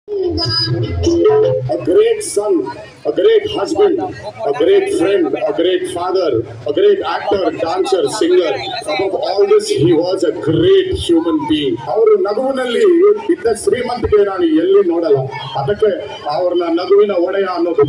A great son, a great husband, a great friend, a great father, a great actor, dancer, singer. Above all this, he was a great human being. ಅವರು ನಗುವಿನಲ್ಲಿ ಇದ್ದ ಶ್ರೀಮಂತಿಕೆ ನಾನು ಎಲ್ಲಿ ನೋಡಲ್ಲ. ಅದಕ್ಕೆ ಅವ್ರನ್ನ ನಗುವಿನ ಒಡೆಯ ಅನ್ನೋದು.